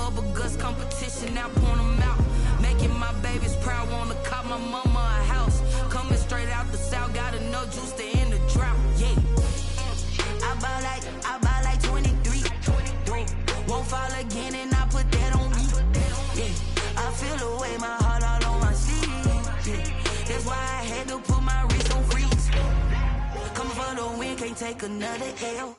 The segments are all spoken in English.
bubble guts competition, now point them out. Making my babies proud, wanna cop my mama a house. Coming straight out the south, got enough juice to end the drought. Yeah. I buy like 23. Won't fall again and I put that on me. Yeah. I feel the way, my heart all on my sleeve. Yeah. That's why I had to put my wrist on freeze. Coming for the win, can't take another L.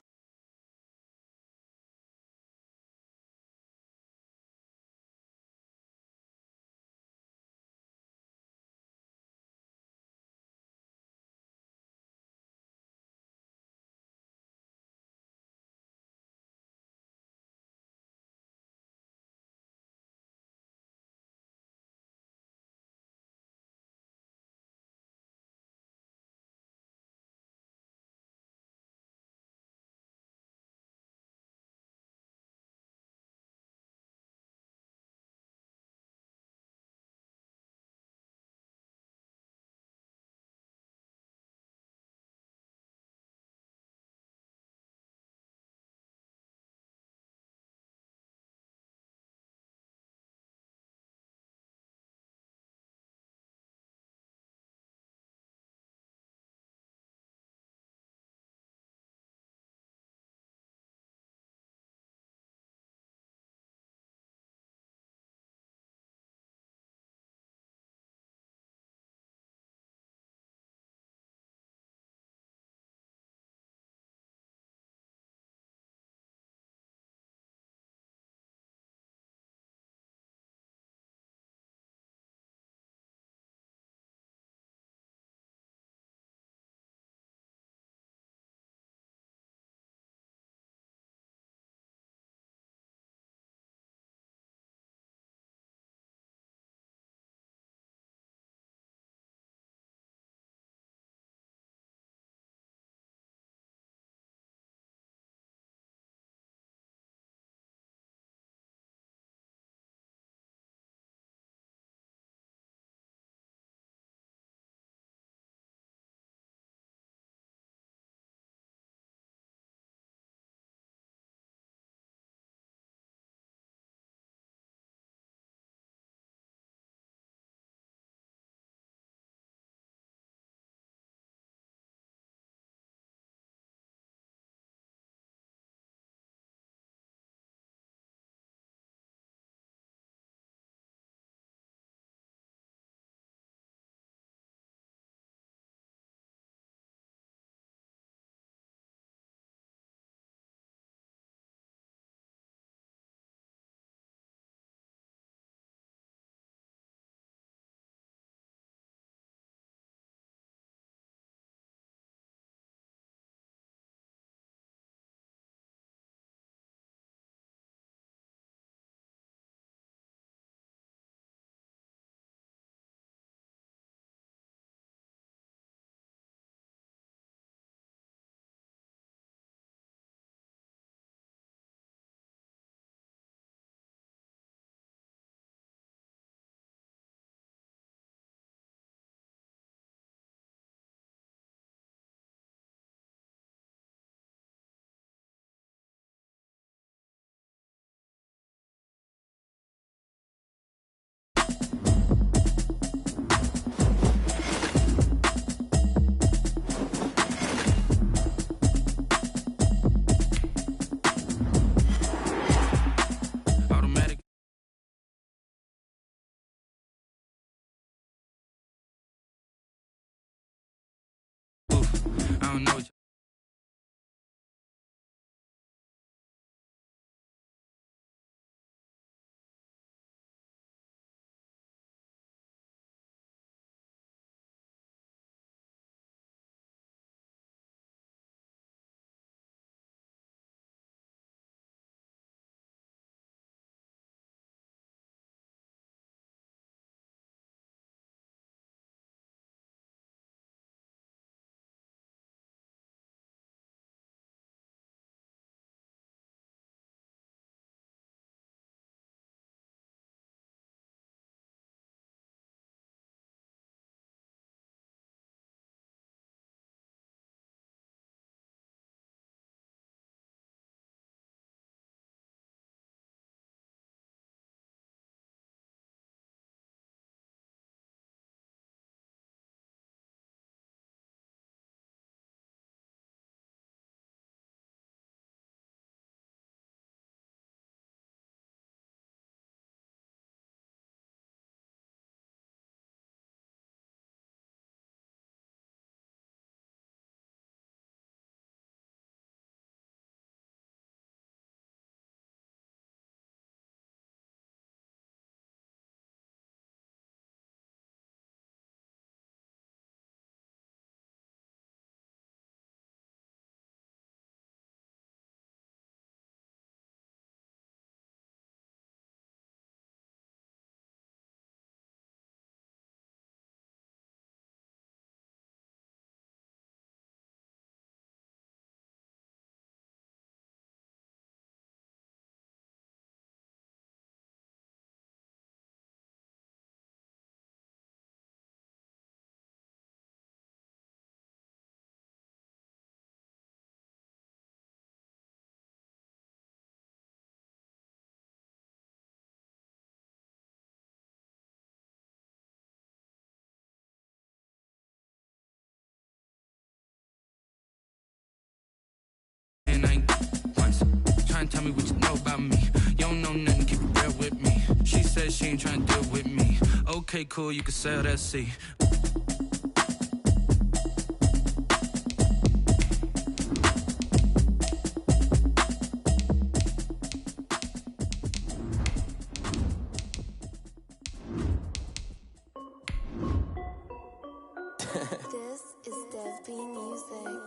I don't know. she ain't trying to deal with me. Okay, cool, you can sail that sea. This is Dev B Music.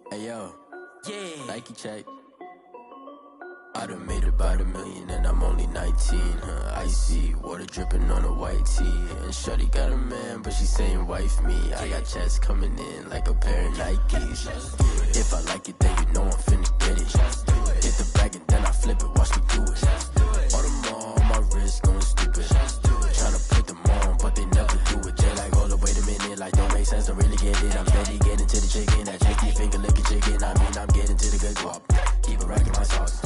Hey yo, Yeah. Nike check. I done made about $1 million and I'm only 19, huh? Icy, water dripping on a white tee. And shorty got a man, but she saying wife me. I got checks coming in like a pair of Nikes. If I like it, then you know I'm finna get it. Hit the bag and then I flip it, watch me do it. All them all on my wrist going stupid. Tryna put them on, but they never do it. They like, hold up, wait a minute, like don't make sense, don't really get it. I'm steady getting to the chicken, that janky finger licking chicken. I mean, I'm getting to the good guap. Keep it racking my sauce.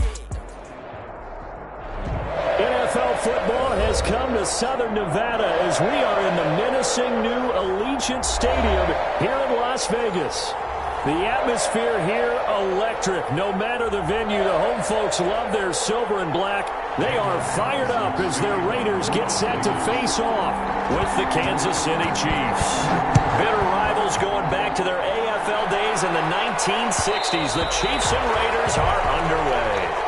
NFL football has come to Southern Nevada as we are in the menacing new Allegiant Stadium here in Las Vegas. The atmosphere here, electric. No matter the venue, the home folks love their silver and black. They are fired up as their Raiders get set to face off with the Kansas City Chiefs. Bitter rivals going back to their AFL days in the 1960s. The Chiefs and Raiders are underway.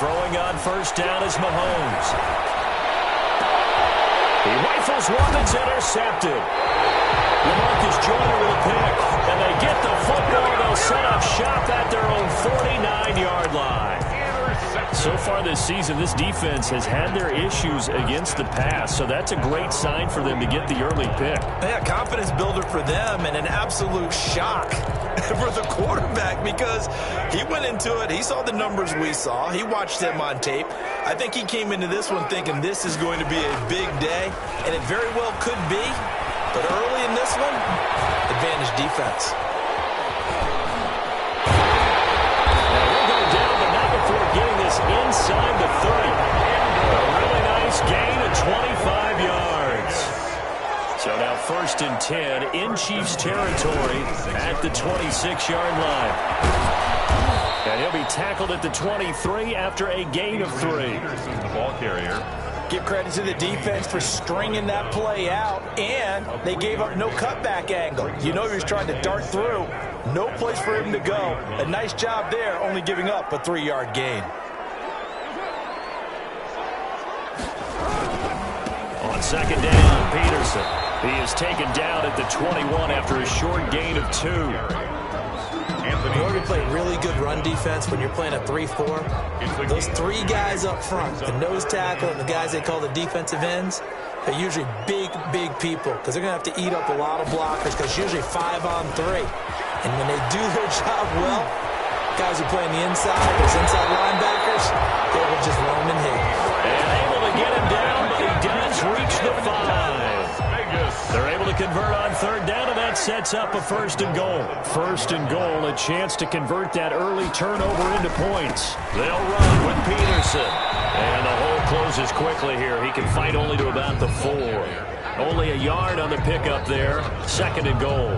Throwing on first down is Mahomes. He rifles one that's intercepted. LaMarcus Joyner with a pick. And they get the football. They'll set up shop at their own 49-yard line. So far this season, this defense has had their issues against the pass. So that's a great sign for them to get the early pick. Yeah, confidence builder for them and an absolute shock for the quarterback because he went into it. He saw the numbers we saw. He watched them on tape. I think he came into this one thinking this is going to be a big day, and it very well could be. But early in this one, advantage defense. Now we'll go down, but not before getting this inside the 30. A really nice gain of 25 yards. So now 1st and 10 in Chiefs territory at the 26-yard line. And he'll be tackled at the 23 after a gain of 3. The ball carrier. Give credit to the defense for stringing that play out, and they gave up no cutback angle. You know he was trying to dart through. No place for him to go. A nice job there, only giving up a 3-yard gain. On 2nd down, Peterson. He is taken down at the 21 after a short gain of 2. Oregon played really good run defense when you're playing a 3-4. Those 3 guys up front, the nose tackle and the guys they call the defensive ends, they're usually big, big people because they're going to have to eat up a lot of blockers because usually 5 on 3. And when they do their job well, guys who play on the inside, those inside linebackers, they will just run them and hit. And able to get him down, but he does reach the 5. They're able to convert on 3rd down, and that sets up a 1st and goal. 1st and goal, a chance to convert that early turnover into points. They'll run with Peterson. And the hole closes quickly here. He can fight only to about the 4. Only a yard on the pickup there. 2nd and goal.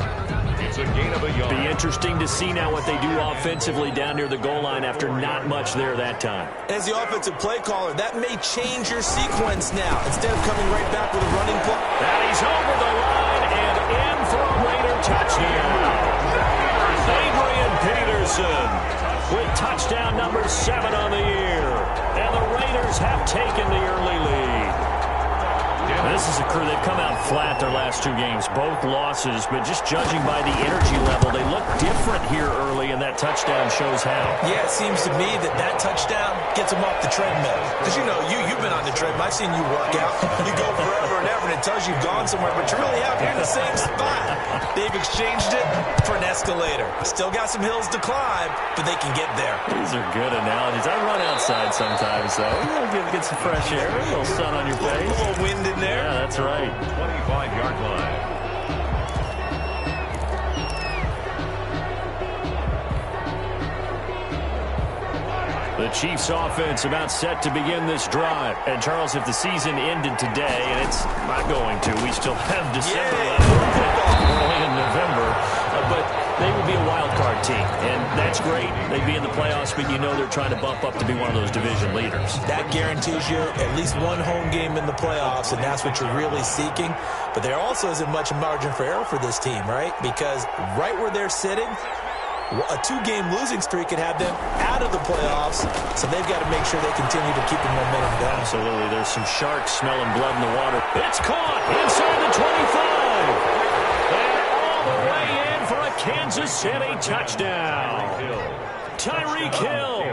It's a gain of a yard. Be interesting to see now what they do offensively down near the goal line after not much there that time. As the offensive play caller, that may change your sequence now. Instead of coming right back with a running play. And he's over the line and in for a Raider touchdown. Adrian Peterson with touchdown number 7 on the year. And the Raiders have taken the early lead. This is a crew, they've come out flat their last 2 games, both losses, but just judging by the energy level, they look different here early, and that touchdown shows how. Yeah, it seems to me that touchdown gets them off the treadmill. Because, you know, you've been on the treadmill. I've seen you work out. You go forever and ever, and it tells you you've gone somewhere, but you really have. You're in the same spot. They've exchanged it for an escalator. Still got some hills to climb, but they can get there. These are good analogies. I run outside sometimes, though. You know, get some fresh air, a little sun on your face. A little wind in there. Yeah, that's right. 25-yard line. The Chiefs offense about set to begin this drive. And Charles, if the season ended today, and it's not going to, we still have December left, early in November, but they would be a wild card team, and that's great. They'd be in the playoffs, but you know they're trying to bump up to be one of those division leaders. That guarantees you at least one home game in the playoffs, and that's what you're really seeking. But there also isn't much margin for error for this team, right? Because right where they're sitting, a 2-game losing streak could have them out of the playoffs, so they've got to make sure they continue to keep the momentum going. Absolutely. There's some sharks smelling blood in the water. It's caught inside the 25. And all the way in for a Kansas City touchdown. Tyreek Hill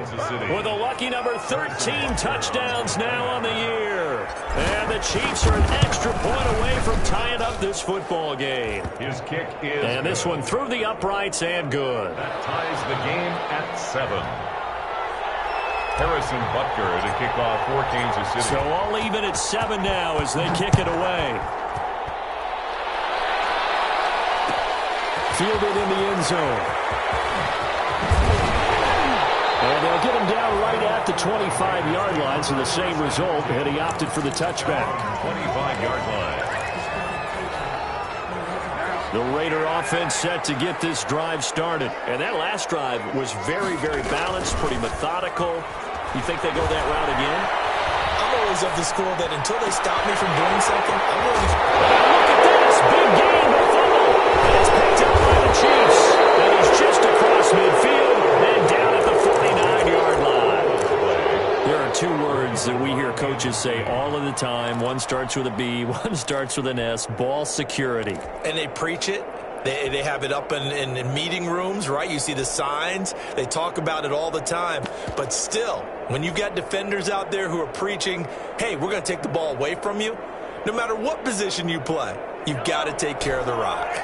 with a lucky number 13 touchdowns now on the year. And the Chiefs are an extra point away from tying up this football game. His kick is and this one through the uprights and good. That ties the game at 7. Harrison Butker to kick off for Kansas City. So all even at 7 now as they kick it away. Fielded in the end zone. And they'll get him down right at the 25-yard line, so the same result, and he opted for the touchback. 25-yard line. The Raider offense set to get this drive started. And that last drive was very, very balanced, pretty methodical. You think they go that route again? I'm always of the school that until they stop me from doing something, I'm always... Look at this! Big gain, but fumble! And it's picked up by the Chiefs. And he's just across midfield and down at the 49-yard line. There are 2 words that we hear coaches say all of the time. One starts with a B, one starts with an S. Ball security. And they preach it. They have it up in meeting rooms, right? You see the signs. They talk about it all the time. But still, when you got defenders out there who are preaching, hey, we're going to take the ball away from you, no matter what position you play, you've got to take care of the rock.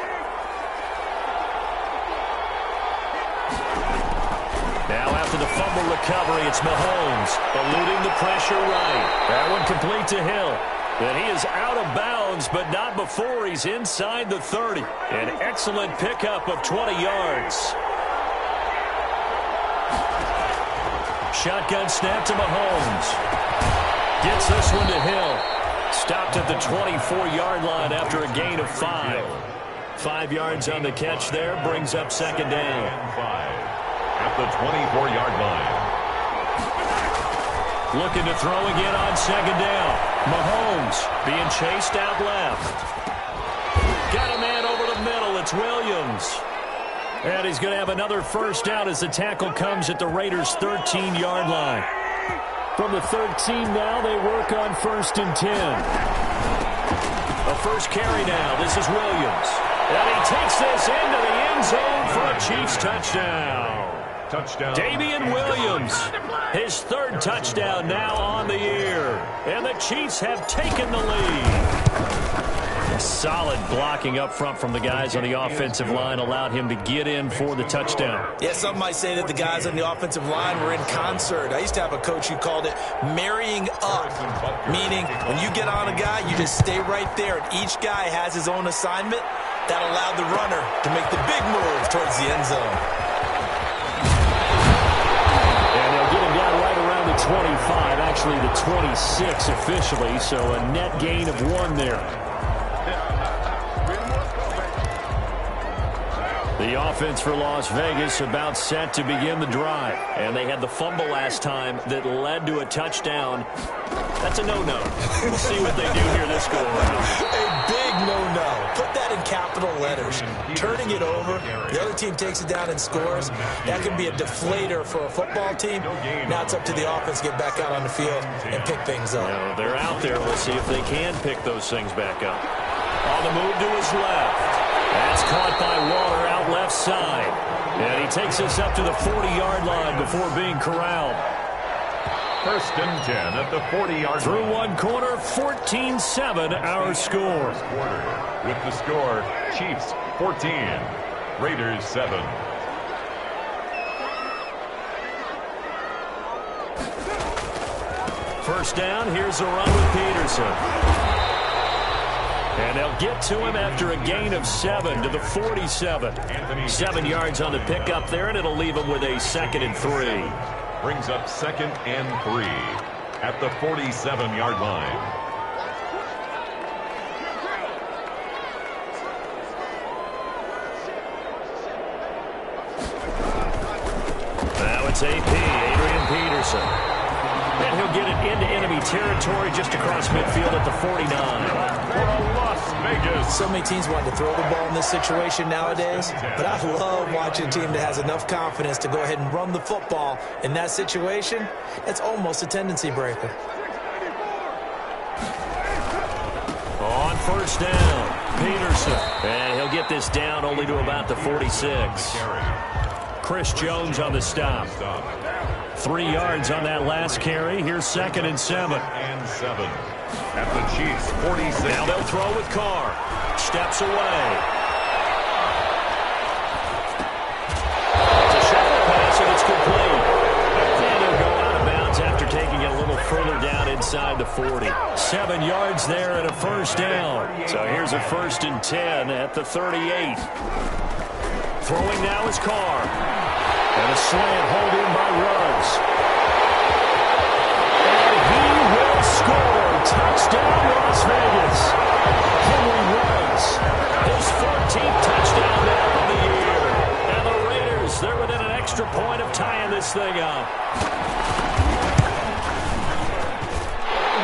Now after the fumble recovery, it's Mahomes eluding the pressure right. That one complete to Hill. And he is out of bounds, but not before he's inside the 30. An excellent pickup of 20 yards. Shotgun snap to Mahomes. Gets this one to Hill. Stopped at the 24-yard line after a gain of 5. 5 yards on the catch there, brings up second down. 5 at the 24-yard line. Looking to throw again on second down. Mahomes being chased out left. Got a man over the middle. It's Williams. And he's going to have another first down as the tackle comes at the Raiders' 13-yard line. From the 13 now, they work on 1st and 10. A first carry now. This is Williams. And he takes this into the end zone for a Chiefs touchdown. Touchdown. Damian Williams, his 3rd touchdown now on the year. And the Chiefs have taken the lead. Solid blocking up front from the guys on the offensive line allowed him to get in for the touchdown. Yeah, some might say that the guys on the offensive line were in concert. I used to have a coach who called it marrying up, meaning when you get on a guy, you just stay right there, and each guy has his own assignment. That allowed the runner to make the big move towards the end zone. And they'll get him down right around the 25, actually the 26 officially, so a net gain of 1 there. The offense for Las Vegas about set to begin the drive. And they had the fumble last time that led to a touchdown. That's a no-no. We'll see what they do here this go around. A big no-no. Put that in capital letters. Turning it over, the other team takes it down and scores. That can be a deflator for a football team. Now it's up to the offense to get back out on the field and pick things up. Well, they're out there. Let's see if they can pick those things back up. On the move to his left. That's caught by Waller out left side. And he takes us up to the 40-yard line before being corralled. 1st and 10 at the 40-yard line. Through one quarter, 14-7 our score. With the score, Chiefs 14, Raiders 7. First down, here's a run with Peterson. And they'll get to him after a gain of 7 to the 47. 7 yards on the pickup there, and it'll leave him with a 2nd and 3. brings up 2nd and 3 at the 47-yard line. Now it's AP, Adrian Peterson. And he'll get it into enemy territory just across midfield at the 49. For Las Vegas. So many teams want to throw the ball in this situation nowadays, but I love watching a team that has enough confidence to go ahead and run the football. In that situation, it's almost a tendency breaker. On first down, Peterson. And he'll get this down only to about the 46. Chris Jones on the stop. 3 yards on that last carry. Here's 2nd and 7. And 7 at the Chiefs' 46. Now they'll throw with Carr. Steps away. It's a shallow pass, and it's complete. And he'll go out of bounds after taking it a little further down inside the 40. 7 yards there and a first down. So here's a 1st and 10 at the 38. Throwing now is Carr. And a slant hold in by Ruggs. And he will score. Touchdown, Las Vegas. Henry Ruggs. His 14th touchdown now of the year. And the Raiders, they're within an extra point of tying this thing up.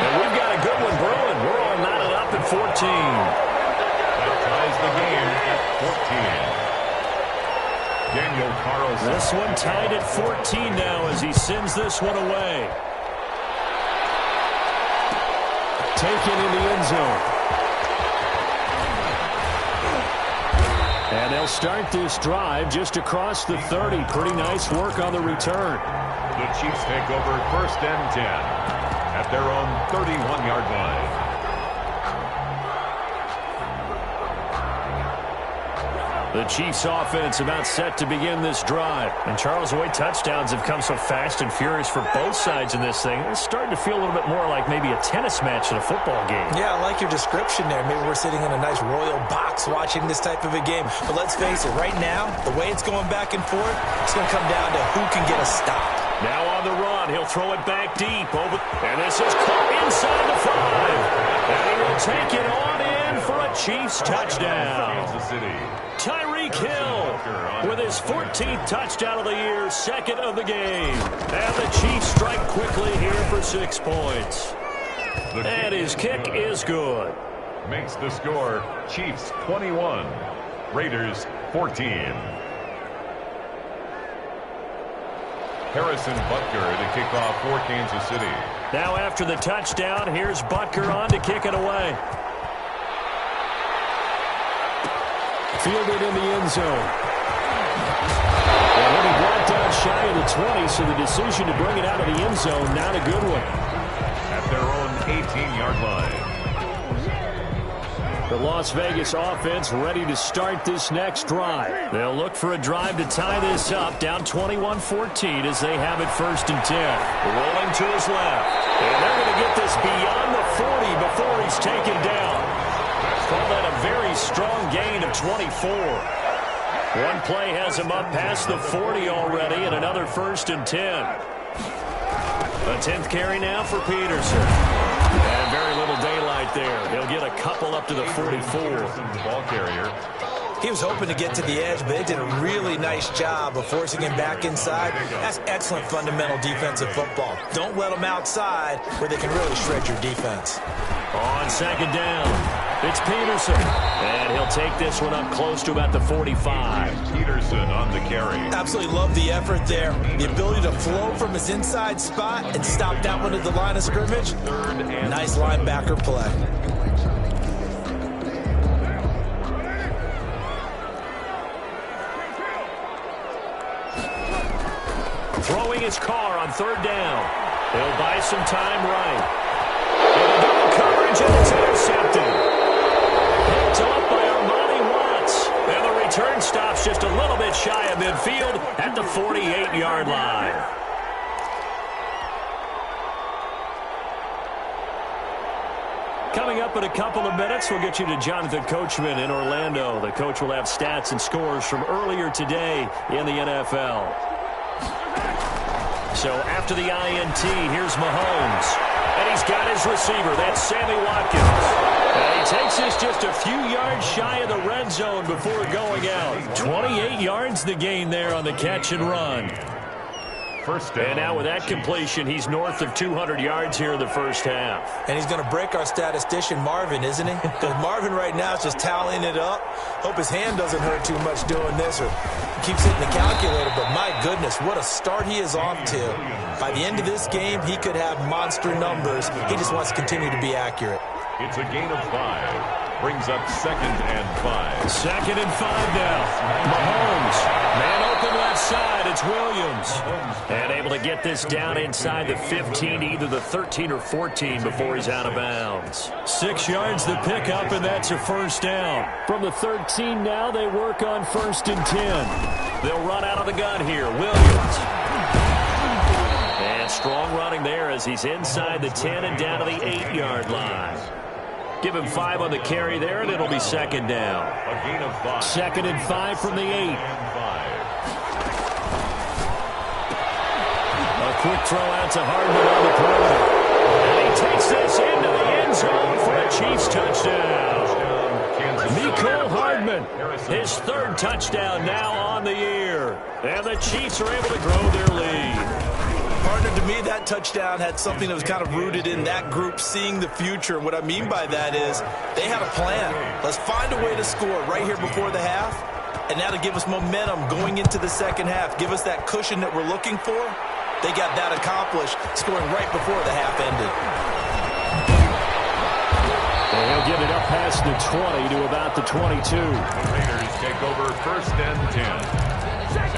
And we've got a good one brewing. We're all knotted up at 14. That ties the game at 14. Daniel Carlson. This one tied at 14 now as he sends this one away. Taken in the end zone. And they'll start this drive just across the 30. Pretty nice work on the return. The Chiefs take over 1st and 10 at their own 31-yard line. The Chiefs offense about set to begin this drive. And Charles, the way touchdowns have come so fast and furious for both sides in this thing, it's starting to feel a little bit more like maybe a tennis match in a football game. Yeah, I like your description there. Maybe we're sitting in a nice royal box watching this type of a game. But let's face it, right now, the way it's going back and forth, it's going to come down to who can get a stop. Now on the run, he'll throw it back deep. And this is caught inside the 5. And he will take it on in for a Chiefs touchdown. Kansas City. Tyreek Hill with his 14th touchdown of the year, 2nd of the game. And the Chiefs strike quickly here for 6 points. And his kick is good. Makes the score Chiefs 21, Raiders 14. Harrison Butker to kick off for Kansas City. Now after the touchdown, here's Butker on to kick it away. Fielded in the end zone. And when he brought down shy of the 20, so the decision to bring it out of the end zone, not a good one. At their own 18-yard line. The Las Vegas offense ready to start this next drive. They'll look for a drive to tie this up, down 21-14 as they have it 1st and 10. Rolling to his left. And they're going to get this beyond the 40 before he's taken down. Call that a very strong gain of 24. One play has him up past the 40 already, and another 1st and 10. A 10th carry now for Peterson. And very little daylight there. He'll get a couple up to the 44. The ball carrier. He was hoping to get to the edge, but they did a really nice job of forcing him back inside. That's excellent fundamental defensive football. Don't let them outside where they can really shred your defense. On 2nd down, it's Peterson. And he'll take this one up close to about the 45. Peterson on the carry. Absolutely love the effort there. The ability to flow from his inside spot and stop that one at the line of scrimmage. Nice linebacker play. Throwing his car on 3rd down. He'll buy some time right. And double coverage, and it's intercepted. Picked up by Armani Watts. And the return stops just a little bit shy of midfield at the 48-yard line. Coming up in a couple of minutes, we'll get you to Jonathan Coachman in Orlando. The coach will have stats and scores from earlier today in the NFL. So after the INT, here's Mahomes. And he's got his receiver. That's Sammy Watkins. And he takes this just a few yards shy of the red zone before going out. 28 yards the gain there on the catch and run. First down. And now with that completion, he's north of 200 yards here in the first half. And he's going to break our statistician Marvin, isn't he? Because Marvin right now is just tallying it up. Hope his hand doesn't hurt too much doing this or keeps hitting the calculator. But my goodness, what a start he is off to. By the end of this game, he could have monster numbers. He just wants to continue to be accurate. It's a gain of 5. Brings up 2nd and 5. 2nd and 5 now. Mahomes. Man open left side. It's Williams. And able to get this down inside the 15, either the 13 or 14 before he's out of bounds. 6 yards the pickup, and that's a first down. From the 13 now, they work on 1st and 10. They'll run out of the gun here. Williams. And strong running there as he's inside the 10 and down to the 8-yard line. Give him 5 on the carry there, and it'll be 2nd down. A gain of 5. 2nd and 5 from the 8. A quick throw out to Hardman on the perimeter. And he takes this into the end zone for a Chiefs touchdown. Mecole Hardman, his 3rd touchdown now on the year. And the Chiefs are able to grow their lead. Partner, to me, that touchdown had something that was kind of rooted in that group seeing the future. And what I mean by that is they had a plan. Let's find a way to score right here before the half. And that'll give us momentum going into the second half. Give us that cushion that we're looking for. They got that accomplished, scoring right before the half ended. And he'll get it up past the 20 to about the 22. The Raiders take over 1st and 10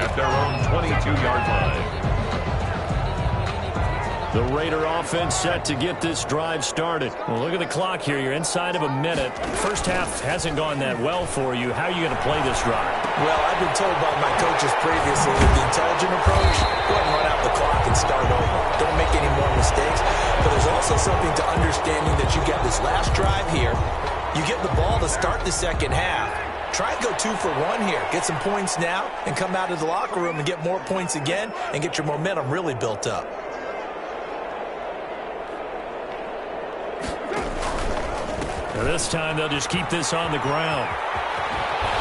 at their own 22-yard line. The Raider offense set to get this drive started. Well, look at the clock here. You're inside of a minute. First half hasn't gone that well for you. How are you going to play this drive? Well, I've been told by my coaches previously that the intelligent approach, go ahead and run out the clock and start over. Don't make any more mistakes. But there's also something to understanding that you got this last drive here. You get the ball to start the second half. Try and go 2 for 1 here. Get some points now and come out of the locker room and get more points again and get your momentum really built up. This time they'll just keep this on the ground.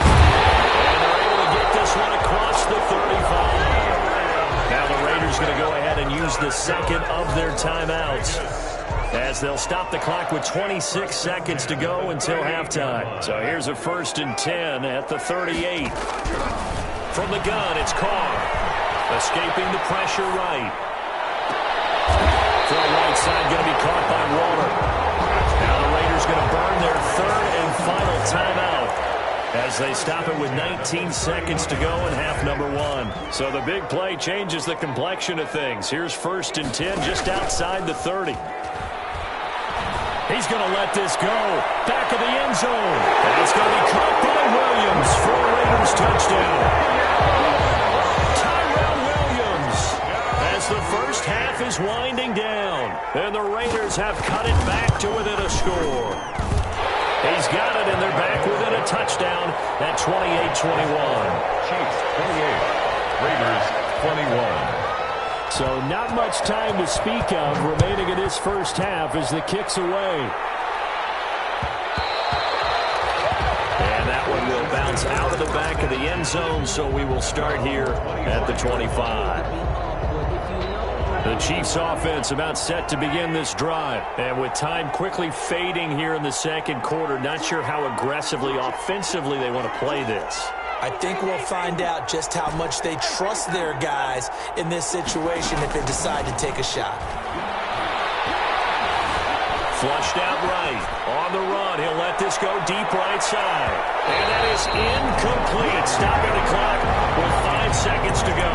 And they're able to get this one across the 35. Now the Raiders going to go ahead and use the 2nd of their timeouts, as they'll stop the clock with 26 seconds to go until halftime. So here's a 1st and 10 at the 38. From the gun, it's Carr. Escaping the pressure right. Throw right side going to be caught by Waller. Now the Raiders going to burn their 3rd and final timeout as they stop it with 19 seconds to go in half number 1. So the big play changes the complexion of things. Here's 1st and 10 just outside the 30. He's going to let this go. Back of the end zone. And it's going to be caught by Williams for a Raiders touchdown. Tyrell Williams, as the first half is winding down. And the Raiders have cut it back to within a score. He's got it, and they're back within a touchdown at 28-21. Chiefs 28, Raiders 21. So not much time to speak of remaining in this first half as the kick's away. And that one will bounce out of the back of the end zone, so we will start here at the 25. The Chiefs offense about set to begin this drive. And with time quickly fading here in the second quarter, not sure how aggressively, offensively they want to play this. I think we'll find out just how much they trust their guys in this situation if they decide to take a shot. Flushed out right. On the run. He'll let this go deep right side. And that is incomplete. Stopping the clock with 5 seconds to go.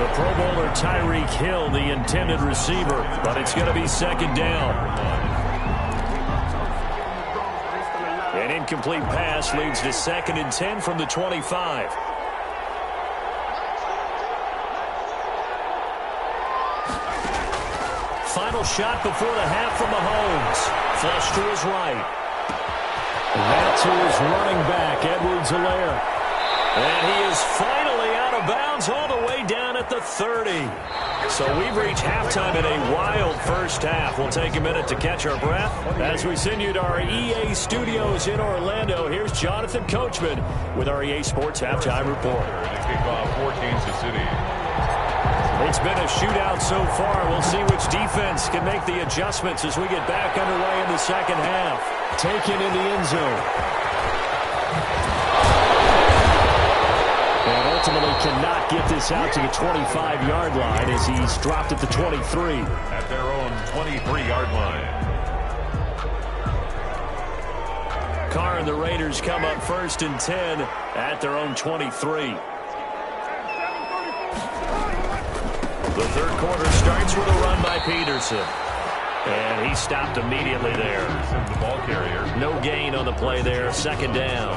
The Pro Bowler Tyreek Hill, the intended receiver, but it's going to be 2nd down. An incomplete pass leads to 2nd and 10 from the 25. Final shot before the half from Mahomes. Flush to his right. That to his running back, Edwards-Helaire. And he is finally out of of bounds all the way down at the 30. So we've reached halftime in a wild first half. We'll take a minute to catch our breath as we send you to our EA studios in Orlando. Here's Jonathan Coachman with our EA Sports Halftime Report. They kick off 4 Kansas City. It's been a shootout so far. We'll see which defense can make the adjustments as we get back underway in the second half. Taken in the end zone. And ultimately cannot get this out to the 25-yard line as he's dropped at the 23. At their own 23-yard line. Carr and the Raiders come up 1st and 10 at their own 23. The third quarter starts with a run by Peterson. And he stopped immediately there. The ball carrier. No gain on the play there. 2nd down.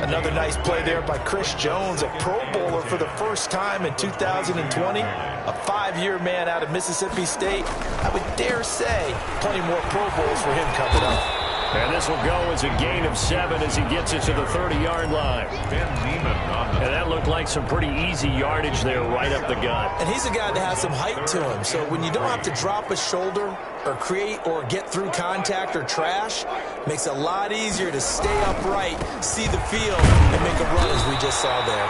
Another nice play there by Chris Jones, a Pro Bowler for the first time in 2020. A 5-year man out of Mississippi State. I would dare say plenty more Pro Bowls for him coming up. And this will go as a gain of 7 as he gets it to the 30-yard line. Ben Neiman on the... And that looked like some pretty easy yardage there right up the gut. And he's a guy that has some height to him. So when you don't have to drop a shoulder or create or get through contact or trash, makes it a lot easier to stay upright, see the field, and make a run as we just saw there.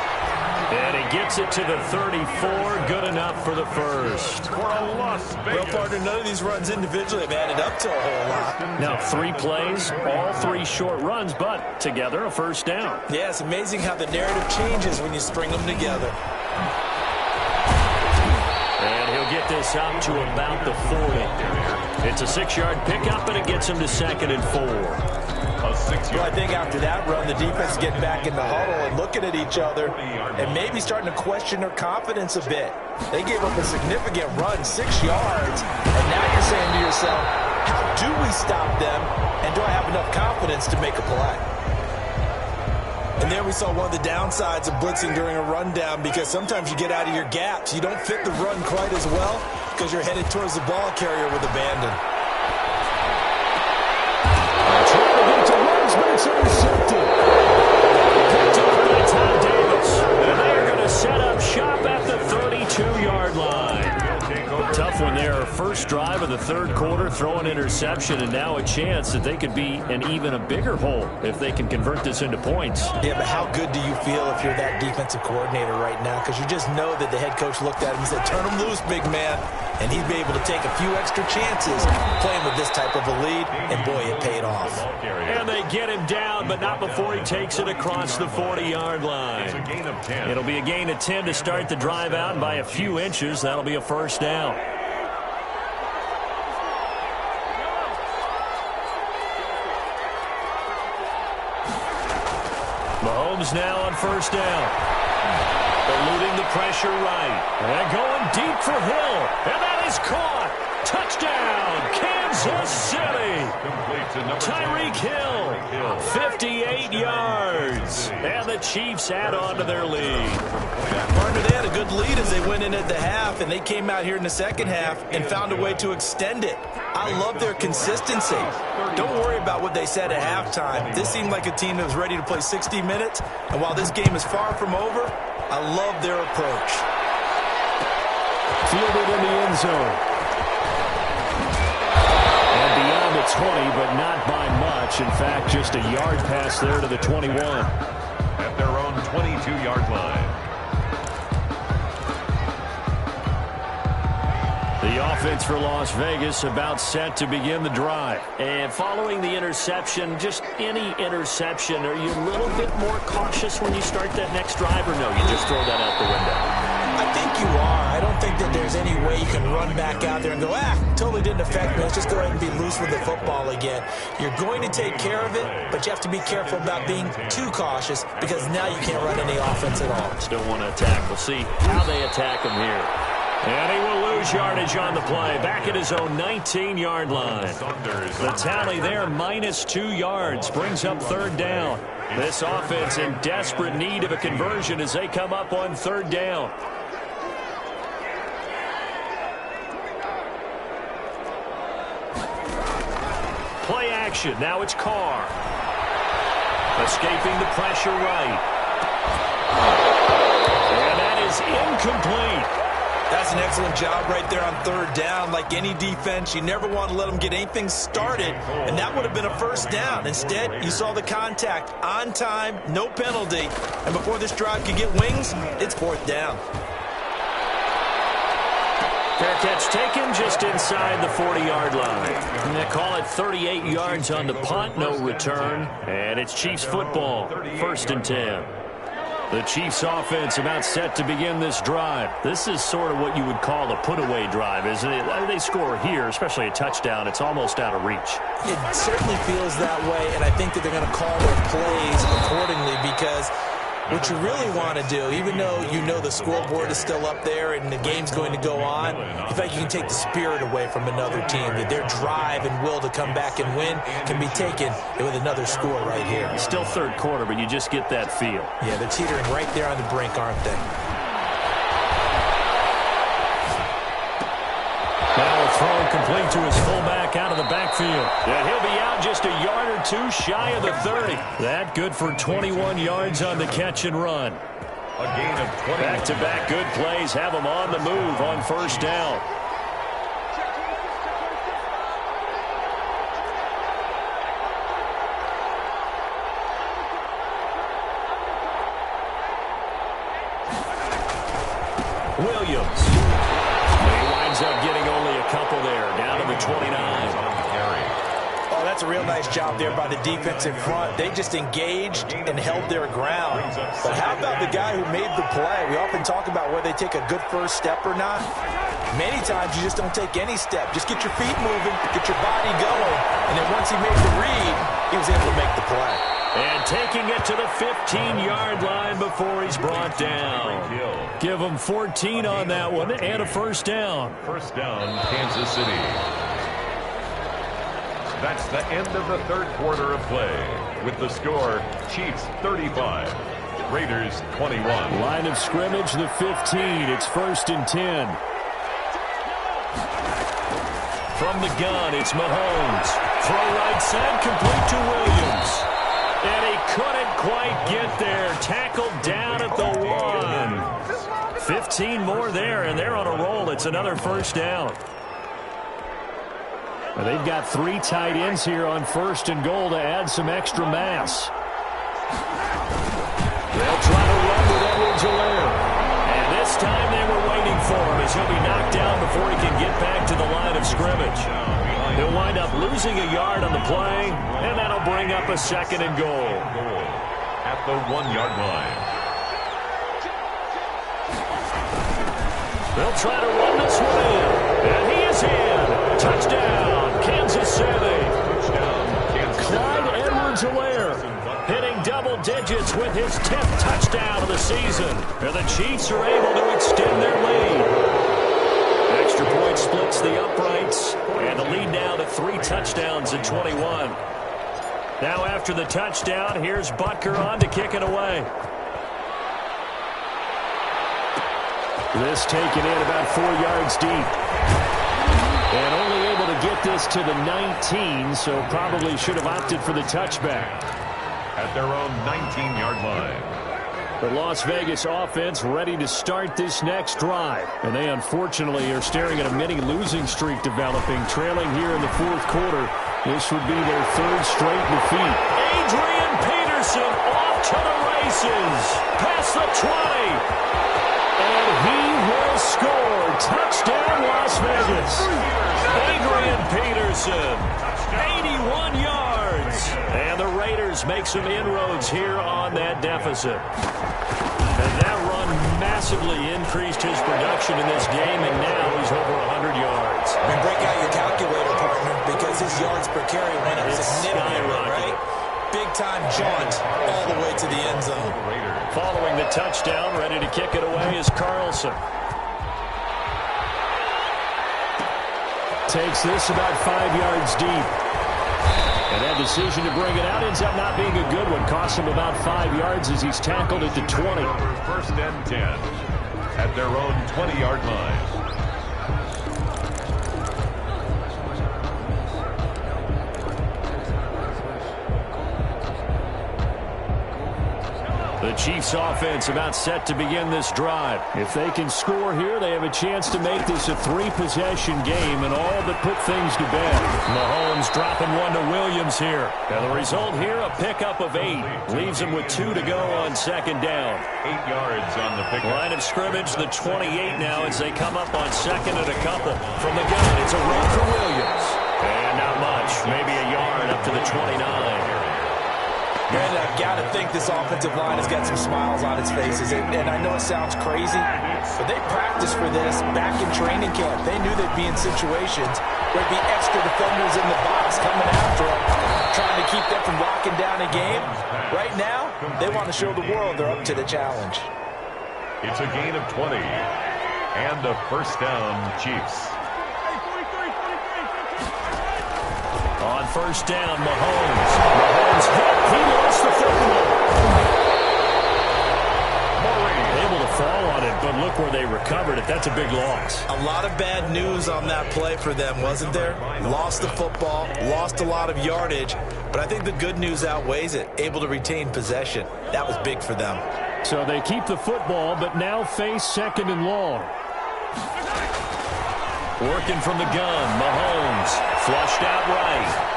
And he gets it to the 34. Good enough for the first. Well, partner, none of these runs individually have added up to a whole lot. Now 3 plays, all 3 short runs, but together a first down. Yeah, it's amazing how the narrative changes when you string them together. And he'll get this out to about the 40. It's a 6-yard pickup, and it gets him to 2nd and 4. Well, I think after that run, the defense is getting back in the huddle and looking at each other and maybe starting to question their confidence a bit. They gave up a significant run, 6 yards, and now you're saying to yourself, how do we stop them, and do I have enough confidence to make a play? And there we saw one of the downsides of blitzing during a rundown, because sometimes you get out of your gaps. You don't fit the run quite as well because you're headed towards the ball carrier with abandon. It's intercepted. Picked up by Tom Davis. And they're going to set up shop at the 32-yard line. Tough one there. First drive of the third quarter, throw an interception, and now a chance that they could be in even a bigger hole if they can convert this into points. Yeah, but how good do you feel if you're that defensive coordinator right now? Because you just know that the head coach looked at him and said, turn him loose, big man. And he'd be able to take a few extra chances playing with this type of a lead, and boy, it paid off. And they get him down, but not before he takes it across the 40-yard line. It's a gain of 10. It'll be a gain of 10 to start the drive out, and by a few inches, that'll be a first down. Mahomes now on first down. Eluding the pressure right. And going deep for Hill. And that is caught. Touchdown, Kansas City. Tyreek Hill, 58 yards. And the Chiefs add on to their lead. Partner, they had a good lead as they went in at the half, and they came out here in the second half and found a way to extend it. I love their consistency. Don't worry about what they said at halftime. This seemed like a team that was ready to play 60 minutes, and while this game is far from over, I love their approach. Fielded in the end zone. And beyond the 20, but not by much. In fact, just a yard pass there to the 21. At their own 22-yard line. The offense for Las Vegas about set to begin the drive. And following the interception, just any interception, are you a little bit more cautious when you start that next drive, or no, you just throw that out the window? I think you are. I don't think that there's any way you can run back out there and go, totally didn't affect me. Let's just go ahead and be loose with the football again. You're going to take care of it, but you have to be careful about being too cautious because now you can't run any offense at all. Still want to attack. We'll see how they attack him here. And he will lose yardage on the play. Back at his own 19-yard line. The tally there, -2 yards. Brings up third down. This offense in desperate need of a conversion as they come up on third down. Play action. Now it's Carr. Escaping the pressure right. is incomplete. That's an excellent job right there on third down. Like any defense, you never want to let them get anything started, and that would have been a first down. Instead, you saw the contact on time, no penalty, and before this drive could get wings, it's fourth down. Fair catch taken just inside the 40-yard line. And they call it 38 yards on the punt, no return, and it's Chiefs football, 1st and 10. The Chiefs offense about set to begin this drive. This is sort of what you would call a put-away drive, isn't it? They score here, especially a touchdown. It's almost out of reach. It certainly feels that way, and I think that they're going to call their plays accordingly because what you really want to do, even though you know the scoreboard is still up there and the game's going to go on, in fact, you can take the spirit away from another team, that their drive and will to come back and win can be taken with another score right here. It's still third quarter, but you just get that feel. Yeah, they're teetering right there on the brink, aren't they? Now a throw complete to his fullback out of the backfield. And he'll be out just a yard or two shy of the 30. That good for 21 yards on the catch and run. A gain of 20. Back-to-back good plays have him on the move on first down. Williams. He winds up getting only a couple there, down to the 29. Oh, that's a real nice job there by the defense in front. They just engaged and held their ground. But how about the guy who made the play? We often talk about whether they take a good first step or not. Many times you just don't take any step. Just get your feet moving, get your body going, and then once he made the read, he was able to make the play. And taking it to the 15-yard line before he's brought down. Give him 14 on that one and a first down. First down, Kansas City. That's the end of the third quarter of play. With the score, Chiefs 35, Raiders 21. Line of scrimmage, the 15. It's 1st and 10. From the gun, it's Mahomes. Throw right side, complete to Williams. And he couldn't quite get there. Tackled down at the 1. 15 more there, and they're on a roll. It's another first down. Well, they've got 3 tight ends here on 1st and goal to add some extra mass. They'll try to run with Edwards-Helaire. And this time they were waiting for him as he'll be knocked down before he can get back to the line of scrimmage. He'll wind up losing a yard on the play, and that'll bring up a 2nd and goal. At the 1-yard line. They'll try to run this one in. And he is in. Touchdown, Kansas City. Clyde Edwards-Helaire hitting double digits with his 10th touchdown of the season. And the Chiefs are able to extend their lead. Extra point splits the uprights, and the lead now to 3 touchdowns at 21. Now after the touchdown, here's Butker on to kick it away. This taken in about 4 yards deep. And only able to get this to the 19, so probably should have opted for the touchback. At their own 19-yard line. The Las Vegas offense ready to start this next drive. And they unfortunately are staring at a mini losing streak developing, trailing here in the 4th quarter. This would be their 3rd straight defeat. Adrian Peterson off to the races. Past the 20. And he will score. Touchdown, Las Vegas. Adrian Peterson, 81 yards. And the Raiders make some inroads here on that deficit. And that run massively increased his production in this game, and now he's over 100 yards. I mean, break out your calculator, partner, because his yards per carry went up significantly, right? Big-time jaunt all the way to the end zone. Following the touchdown, ready to kick it away is Carlson. Takes this about 5 yards deep. And that decision to bring it out ends up not being a good one. Costs him about 5 yards as he's tackled at the 20. 1st and 10 at their own 20-yard line. The Chiefs offense about set to begin this drive. If they can score here, they have a chance to make this a 3-possession game and all but put things to bed. Mahomes dropping one to Williams here. And the result here, a pickup of 8. Leaves him with 2 to go on second down. 8 yards on the pickup. Line of scrimmage, the 28 now as they come up on second and a couple. From the gun, it's a run for Williams. And not much, maybe a yard up to the 29. And I've got to think this offensive line has got some smiles on its faces. And I know it sounds crazy, but they practiced for this back in training camp. They knew they'd be in situations where there'd be extra defenders in the box coming after them, trying to keep them from locking down a game. Right now, they want to show the world they're up to the challenge. It's a gain of 20 and a first down, Chiefs. On first down, Mahomes. Mahomes hit. He lost the football. Able to fall on it, but look where they recovered it. That's a big loss. A lot of bad news on that play for them, wasn't there? Lost the football, lost a lot of yardage, but I think the good news outweighs it. Able to retain possession. That was big for them. So they keep the football, but now face second and long. Working from the gun, Mahomes flushed out right.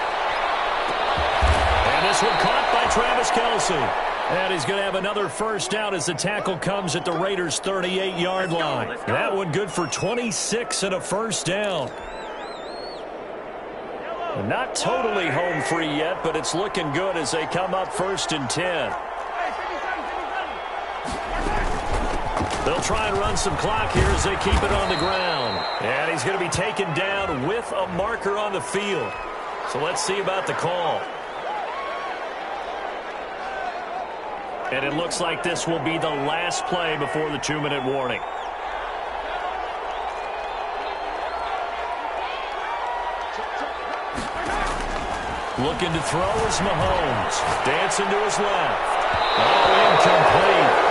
And this one caught by Travis Kelce. And he's going to have another first down as the tackle comes at the Raiders' 38-yard line. That one good for 26 and a first down. Not totally home free yet, but it's looking good as they come up first and 10. They'll try and run some clock here as they keep it on the ground. And he's going to be taken down with a marker on the field. So let's see about the call. And it looks like this will be the last play before the 2-minute warning. Looking to throw is Mahomes. Dancing to his left. Oh, incomplete.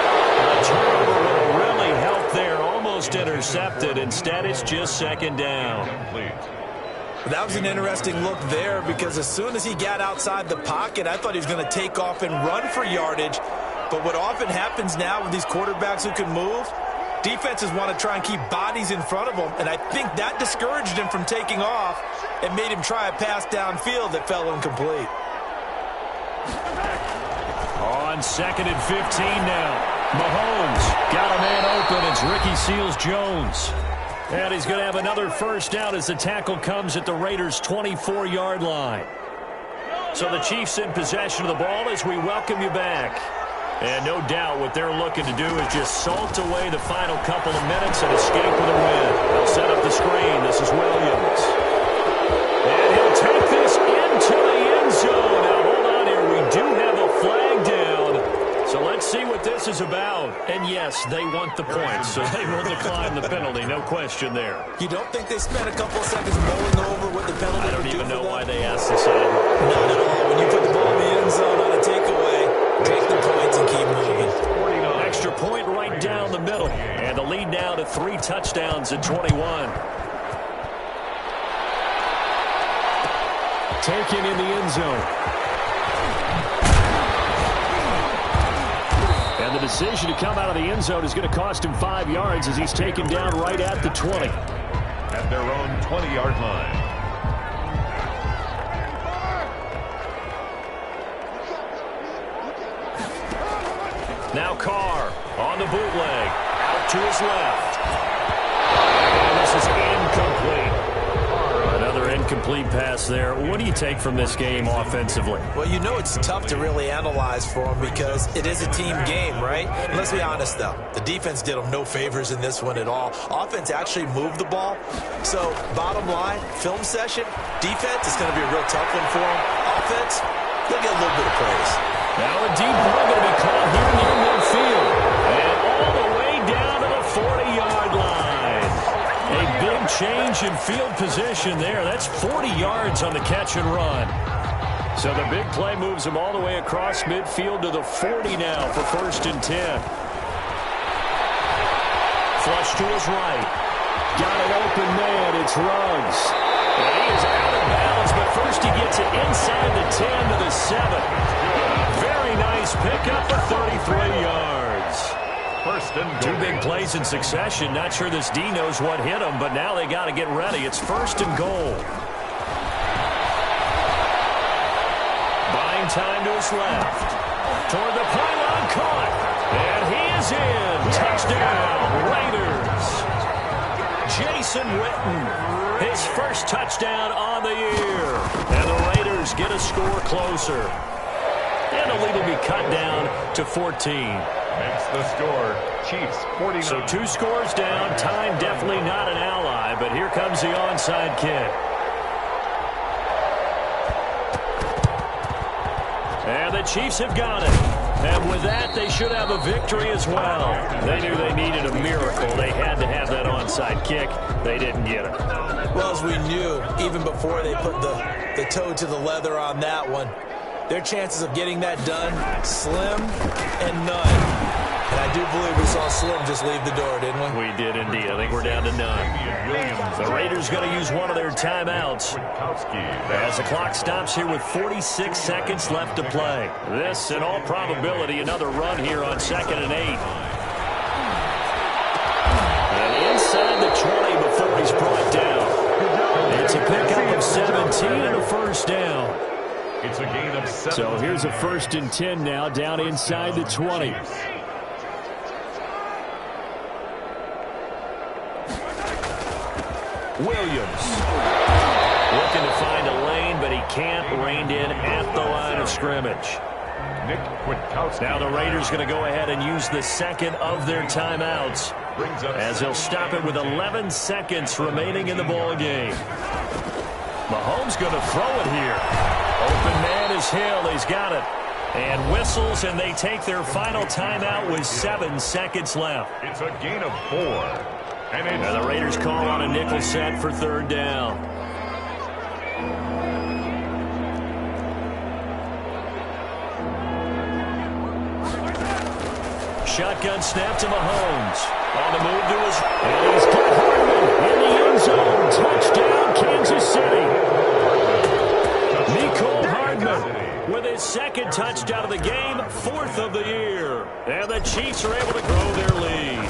A turnover will really help there. Almost intercepted. Instead, it's just second down. That was an interesting look there because as soon as he got outside the pocket, I thought he was going to take off and run for yardage. But what often happens now with these quarterbacks who can move, defenses want to try and keep bodies in front of them. And I think that discouraged him from taking off and made him try a pass downfield that fell incomplete. On second and 15 now. Mahomes got a man open. It's Ricky Seals-Jones. And he's going to have another first down as the tackle comes at the Raiders' 24-yard line. So the Chiefs in possession of the ball as we welcome you back. And no doubt what they're looking to do is just salt away the final couple of minutes and escape with a win. They'll set up the screen. This is Williams. And he'll take this into the end zone. Now, hold on here. We do have a flag down. So let's see what this is about. And, yes, they want the points, so they will decline the penalty. No question there. You don't think they spent a couple of seconds mulling over what the penalty I don't would do even know for them? why they asked the sideline. Not at all. When you put the ball in the end zone on a takeaway, take the points and keep moving. Extra point right down the middle. And the lead now to 3 touchdowns at 21. Taken in the end zone. And the decision to come out of the end zone is going to cost him 5 yards as he's taken down right at the 20. At their own 20-yard line. Now Carr on the bootleg. Out to his left. And this is incomplete. Another incomplete pass there. What do you take from this game offensively? Well, you know it's tough to really analyze for them because it is a team game, right? And let's be honest, though. The defense did them no favors in this one at all. Offense actually moved the ball. So, bottom line, film session, defense is going to be a real tough one for them. Offense, they'll get a little bit of praise. Now a deep ball going to be caught here near midfield. And all the way down to the 40-yard line. A big change in field position there. That's 40 yards on the catch and run. So the big play moves him all the way across midfield to the 40 now for first and 10. Flush to his right. Got an open man. It's Ruggs. And he is out of bounds, but first he gets it inside the 10 to the 7. Very nice pickup of 33 yards. First and goal. Two big plays in succession. Not sure this D knows what hit him, but now they got to get ready. It's first and goal. Buying time to his left. Toward the pylon, caught. And he is in. Touchdown, Raiders. Jason Witten, his first touchdown on the year. And the Raiders get a score closer. And the lead will be cut down to 14. Makes the score. Chiefs 49. So 2 scores down. Time definitely not an ally, but here comes the onside kick. And the Chiefs have got it. And with that, they should have a victory as well. They knew they needed a miracle. They had to have that onside kick. They didn't get it. Well, as we knew, even before they put the toe to the leather on that one, their chances of getting that done, slim and none. And I do believe we saw Slim just leave the door, didn't we? We did indeed. I think we're down to none. The Raiders going to use one of their timeouts as the clock stops here with 46 seconds left to play. This, in all probability, another run here on 2nd and 8. And inside the 20 before he's brought down. It's a pickup of 17 and a first down. It's a gain of 7. So here's a 1st and 10 now down inside the 20. Williams looking to find a lane, but he can't. Reined in at the line of scrimmage. Nick Kwiatkowski. Now the Raiders going to go ahead and use the second of their timeouts as they'll stop it with 11 seconds remaining in the ball game. Mahomes going to throw it here. Open man is Hill. He's got it. And whistles, and they take their final timeout with 7 seconds left. It's a gain of 4. And the Raiders call on a nickel set for 3rd down. Shotgun snap to Mahomes. On the move to his... And he's got Hardman in the end zone. Touchdown, Kansas City. Mecole Hardman with his 2nd touchdown of the game, 4th of the year. And the Chiefs are able to grow their lead.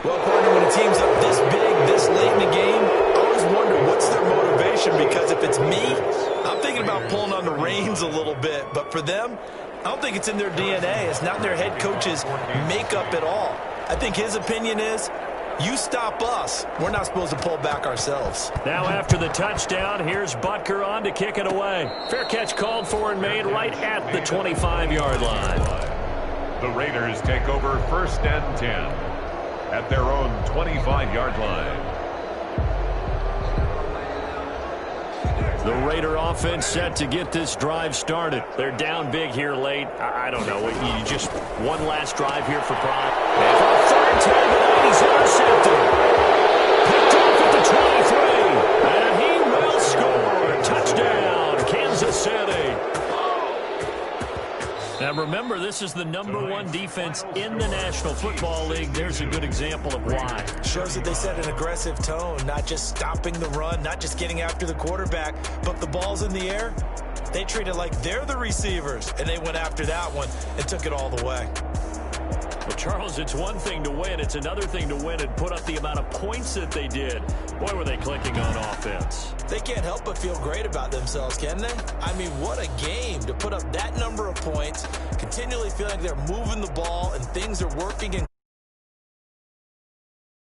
Well, partner, when a team's up this big, this late in the game, I always wonder what's their motivation, because if it's me, I'm thinking about pulling on the reins a little bit. But for them, I don't think it's in their DNA. It's not in their head coach's makeup at all. I think his opinion is, you stop us, we're not supposed to pull back ourselves. Now after the touchdown, here's Butker on to kick it away. Fair catch called for and made right at the 25-yard line. The Raiders take over 1st and 10. At their own 25-yard line. The Raider offense set to get this drive started. They're down big here late. I don't know. You just one last drive here for Pride. And for a 3rd time, he's intercepted. Picked off at the 23. And he will score. Touchdown, Kansas City. Now remember, this is the #1 defense in the National Football League. There's a good example of why. Shows that they set an aggressive tone, not just stopping the run, not just getting after the quarterback, but the ball's in the air. They treat it like they're the receivers, and they went after that one and took it all the way. Well, Charles, it's one thing to win. It's another thing to win and put up the amount of points that they did. Boy, were they clicking on offense. They can't help but feel great about themselves, can they? I mean, what a game to put up that number of points, continually feeling like they're moving the ball and things are working.